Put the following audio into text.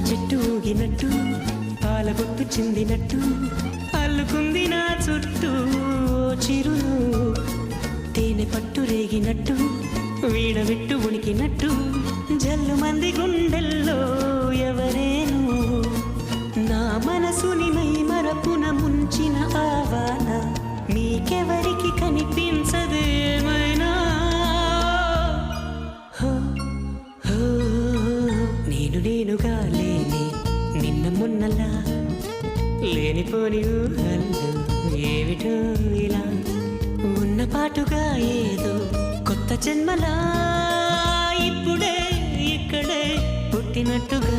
చెట్టు ఊగినట్టు పాల బొట్టు చిందినట్టు అల్లుకుంది నా చుట్టూ చిరును తేనె పట్టు రేగినట్టు వీడబెట్టు ఉనికినట్టు జల్లు మంది గుండెల్లో ఎవరేను నా మనసుని మై మరపున ముంచిన ఆవాన మీకెవరికి కనిపించదేమైనా నేనుగా లేని నిన్న మొన్నలా లేనిపోని ఊహల్లో ఏమిటో ఇలా ఉన్న పాటుగా ఏదో కొత్త జన్మలా ఇప్పుడే ఇక్కడే పుట్టినట్టుగా